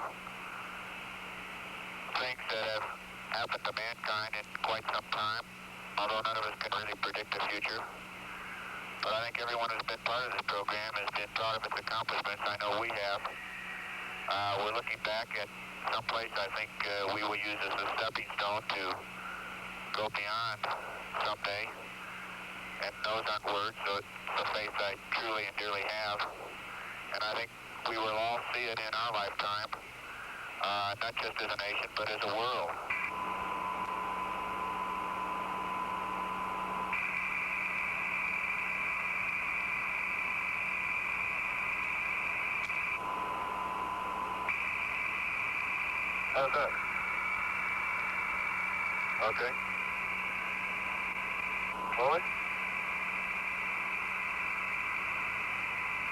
C: things that have happened to mankind in quite some time, although none of us can really predict the future. But I think everyone who's been part of this program has been proud of its accomplishments. I know we have. We're looking back at some place I think we will use as a stepping stone to go beyond someday. And those aren't words, so it's a faith I truly and dearly have. And I think we will all see it in our lifetime, not just as a nation, but as a world.
B: How's that? Okay. Forward.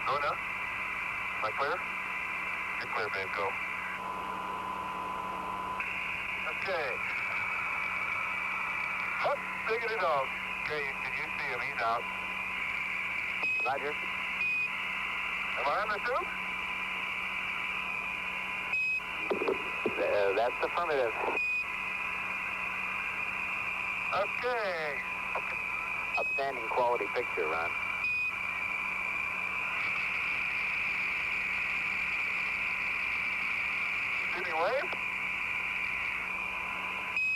B: Go now. Am I clear? You're clear, babe. Go. Okay. Hot diggity dog. Okay, can you see him? He's out. Roger. Am I on the tube?
D: That's affirmative.
B: Okay.
D: Outstanding quality picture, Ron.
B: Did he wave?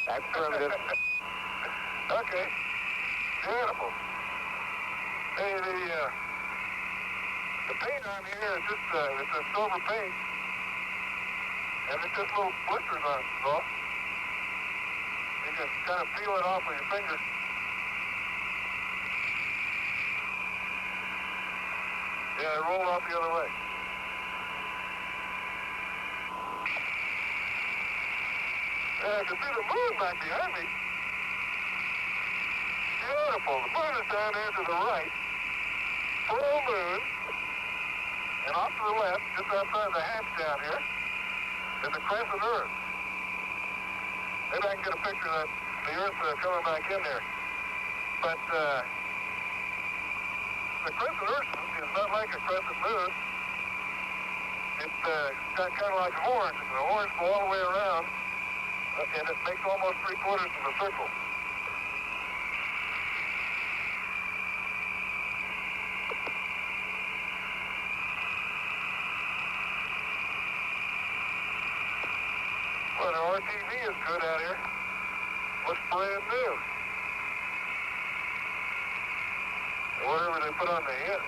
D: That's affirmative.
B: Okay. Beautiful. Hey, the paint on here is just, it's a silver paint. And it's just little blisters on it, so you can kind of peel it off with your finger. Yeah, roll it off the other way. Yeah, I can see the moon back behind me. Beautiful. The moon is down there to the right. Full moon. And off to the left, just outside the hatch down here, is the crescent Earth. Maybe I can get a picture of the Earth coming back in there. But the crescent Earth is not like a crescent moon. It's got kind of like horns. The horns go all the way around, and it makes almost 3/4 of a circle. Well, the RTV is good out here. Looks brand new. Whatever they put on the end.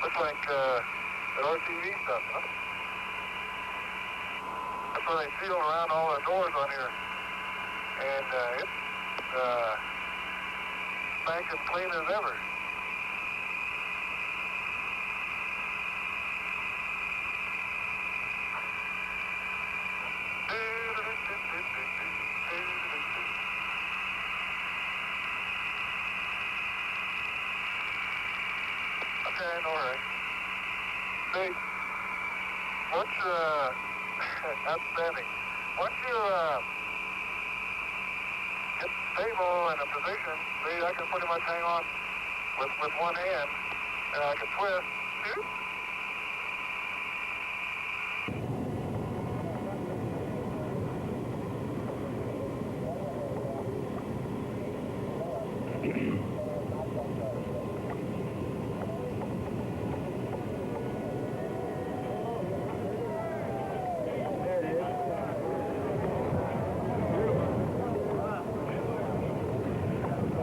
B: Looks like the RTV stuff, huh? That's why they seal around all the doors on here. And it's back as clean as ever. Okay, no hurry. See, once outstanding. Once you get stable in a position, see, I can pretty much hang on with one hand, and I can twist. See?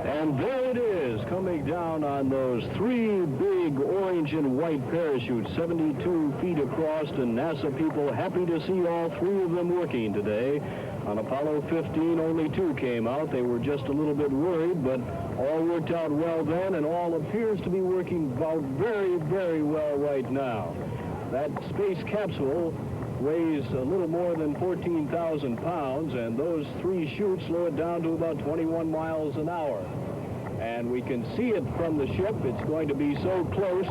F: And there it is, coming down on those three big orange and white parachutes, 72 feet across, and NASA people happy to see all three of them working today. On Apollo 15, only two came out. They were just a little bit worried, but all worked out well then, and all appears to be working out very, very well right now. That space capsule weighs a little more than 14,000 pounds, and those 3 chutes slow it down to about 21 miles an hour. And we can see it from the ship. It's going to be so close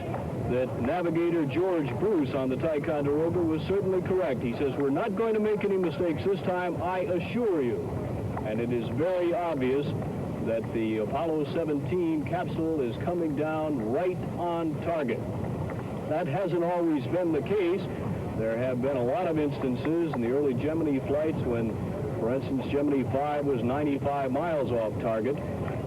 F: that Navigator George Bruce on the Ticonderoga was certainly correct. He says, we're not going to make any mistakes this time, I assure you. And it is very obvious that the Apollo 17 capsule is coming down right on target. That hasn't always been the case. There have been a lot of instances in the early Gemini flights when, for instance, Gemini 5 was 95 miles off target.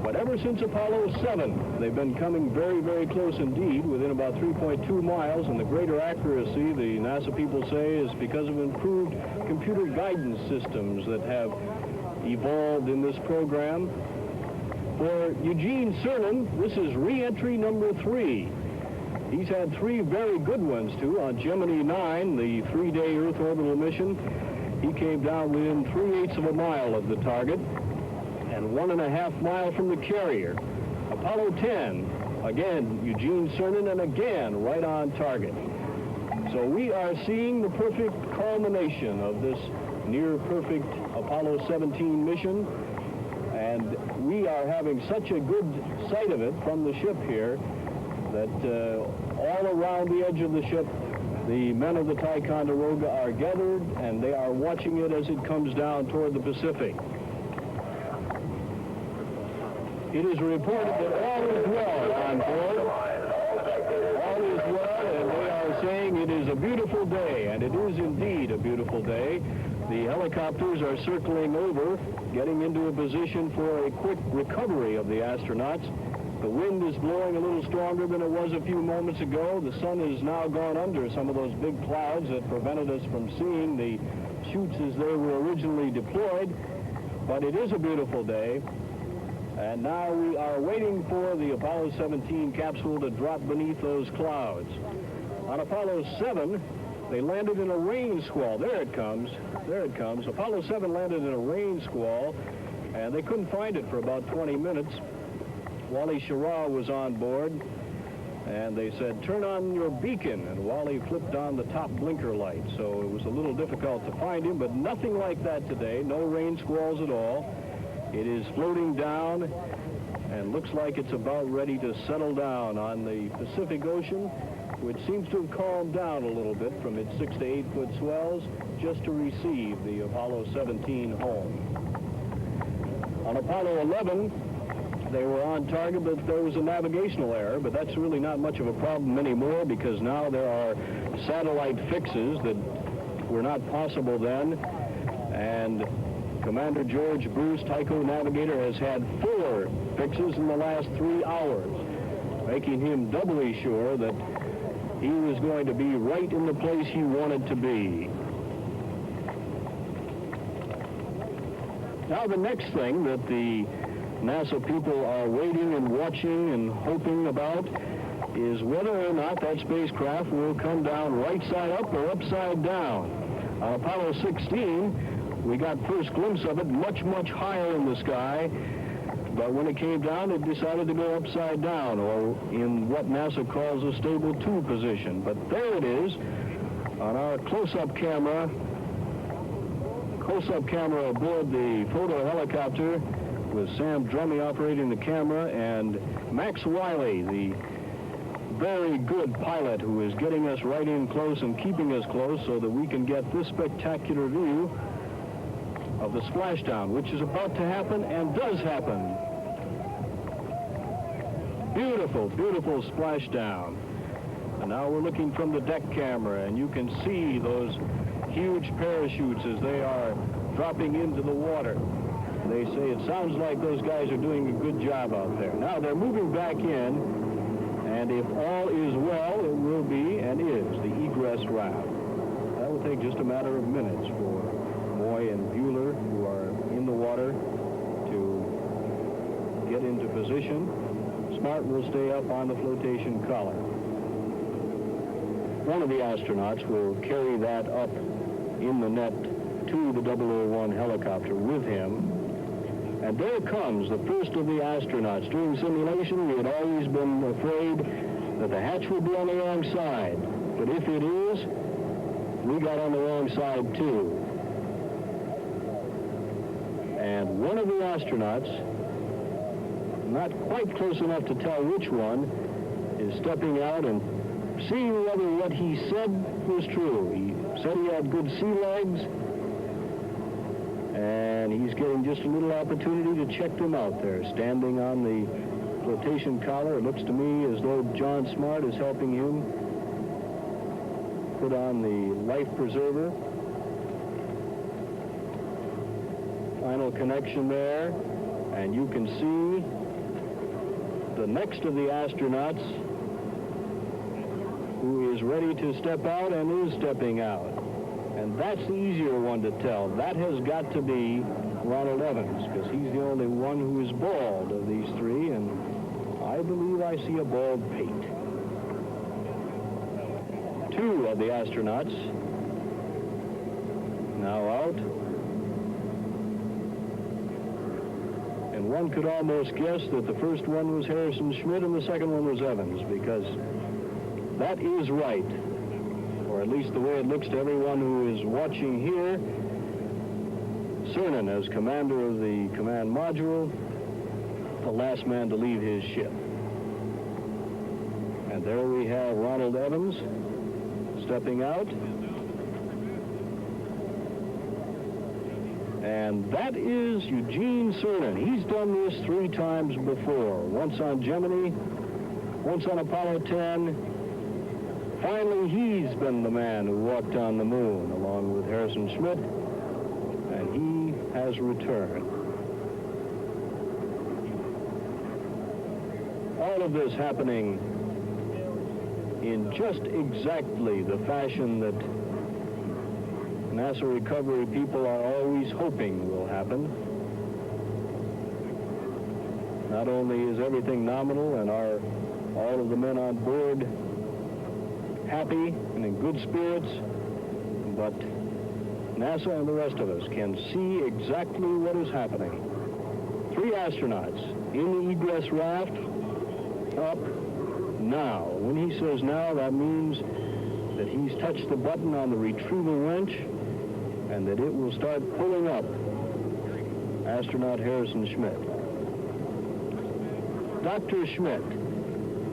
F: But ever since Apollo 7, they've been coming very, very close indeed, within about 3.2 miles, and the greater accuracy, the NASA people say, is because of improved computer guidance systems that have evolved in this program. For Eugene Cernan, this is re-entry number 3. He's had 3 very good ones, too. On Gemini 9, the 3-day Earth orbital mission, he came down within 3/8 of a mile of the target and 1.5 miles from the carrier. Apollo 10, again, Eugene Cernan, and again, right on target. So we are seeing the perfect culmination of this near-perfect Apollo 17 mission, and we are having such a good sight of it from the ship here that all around the edge of the ship, the men of the Ticonderoga are gathered, and they are watching it as it comes down toward the Pacific. It is reported that all is well on board. All is well, and they are saying it is a beautiful day, and it is indeed a beautiful day. The helicopters are circling over, getting into a position for a quick recovery of the astronauts. The wind is blowing a little stronger than it was a few moments ago. The sun has now gone under some of those big clouds that prevented us from seeing the chutes as they were originally deployed. But it is a beautiful day. And now we are waiting for the Apollo 17 capsule to drop beneath those clouds. On Apollo 7, they landed in a rain squall. There it comes. There it comes. Apollo 7 landed in a rain squall, and they couldn't find it for about 20 minutes. Wally Schirra was on board, and they said, turn on your beacon, and Wally flipped on the top blinker light. So it was a little difficult to find him, but nothing like that today. No rain squalls at all. It is floating down and looks like it's about ready to settle down on the Pacific Ocean, which seems to have calmed down a little bit from its 6 to 8 foot swells just to receive the Apollo 17 home. On Apollo 11, they were on target, but there was a navigational error, but that's really not much of a problem anymore because now there are satellite fixes that were not possible then, and Commander George Bruce, Tycho Navigator, has had 4 fixes in the last 3 hours, making him doubly sure that he was going to be right in the place he wanted to be. Now the next thing that the NASA people are waiting and watching and hoping about is whether or not that spacecraft will come down right side up or upside down. On Apollo 16, we got first glimpse of it much, much higher in the sky, but when it came down, it decided to go upside down, or in what NASA calls a stable 2 position. But there it is on our close-up camera aboard the photo helicopter with Sam Drummy operating the camera, and Max Wiley, the very good pilot who is getting us right in close and keeping us close so that we can get this spectacular view of the splashdown, which is about to happen and does happen. Beautiful, beautiful splashdown. And now we're looking from the deck camera, and you can see those huge parachutes as they are dropping into the water. They say it sounds like those guys are doing a good job out there. Now they're moving back in, and if all is well, it will be and is the egress route. That will take just a matter of minutes for Moy and Bueller, who are in the water, to get into position. Smart will stay up on the flotation collar. One of the astronauts will carry that up in the net to the 001 helicopter with him. And there comes the first of the astronauts. During simulation, we had always been afraid that the hatch would be on the wrong side. But if it is, we got on the wrong side too. And one of the astronauts, not quite close enough to tell which one, is stepping out and seeing whether what he said was true. He said he had good sea legs, and he's getting just a little opportunity to check them out there, standing on the flotation collar. It looks to me as though John Smart is helping him put on the life preserver. Final connection there, and you can see the next of the astronauts who is ready to step out and is stepping out. And that's the easier one to tell. That has got to be Ronald Evans, because he's the only one who is bald of these three, and I believe I see a bald pate. Two of the astronauts now out. And one could almost guess that the first one was Harrison Schmitt and the second one was Evans, because that is right, or at least the way it looks to everyone who is watching here. Cernan, as commander of the command module, the last man to leave his ship. And there we have Ronald Evans stepping out. And that is Eugene Cernan. He's done this 3 times before. Once on Gemini, once on Apollo 10. Finally, he's been the man who walked on the moon along with Harrison Schmitt, and he has returned. All of this happening in just exactly the fashion that NASA recovery people are always hoping will happen. Not only is everything nominal and are all of the men on board happy and in good spirits, but NASA and the rest of us can see exactly what is happening. 3 astronauts in the egress raft, up now. When he says now, that means that he's touched the button on the retrieval wrench and that it will start pulling up astronaut Harrison Schmitt. Dr. Schmitt,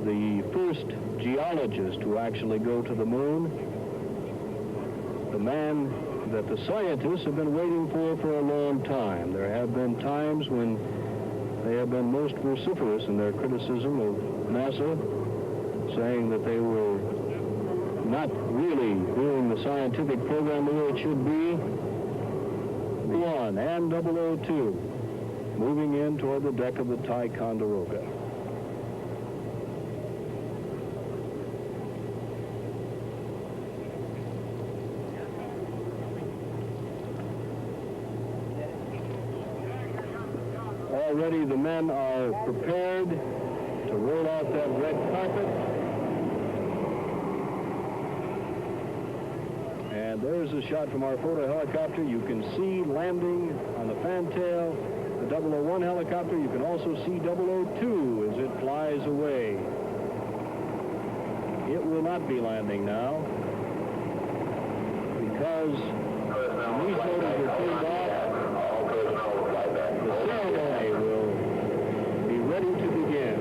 F: the first geologist to actually go to the moon, the man that the scientists have been waiting for a long time. There have been times when they have been most vociferous in their criticism of NASA, saying that they were not really doing the scientific program the way it should be. 1 and 002 moving in toward the deck of the Ticonderoga. Already the men are prepared to roll out that red carpet. And there's a shot from our photo helicopter. You can see landing on the fantail the 001 helicopter. You can also see 002 as it flies away. It will not be landing now because these motors are turned off. The ceremony will be ready to begin.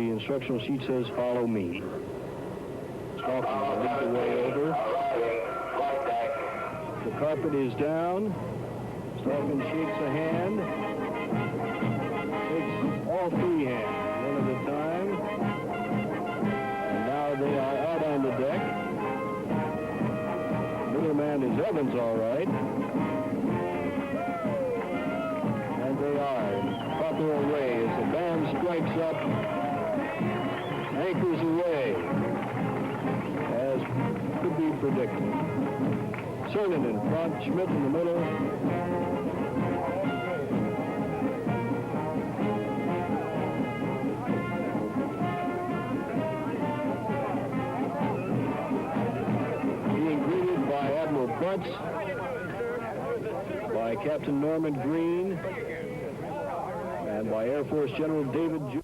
F: Instructional sheet says, follow me. Stalking will lead the way over. The carpet is down. Stalking shakes a hand. Shakes all 3 hands, one at a time. And now they are out on the deck. Middle man is Evans, all right. And they are in proper array as the band strikes up. Anchors away, as could be predicted. Cernan in front, Schmitt in the middle. astronauts by Captain Norman Green and by Air Force General David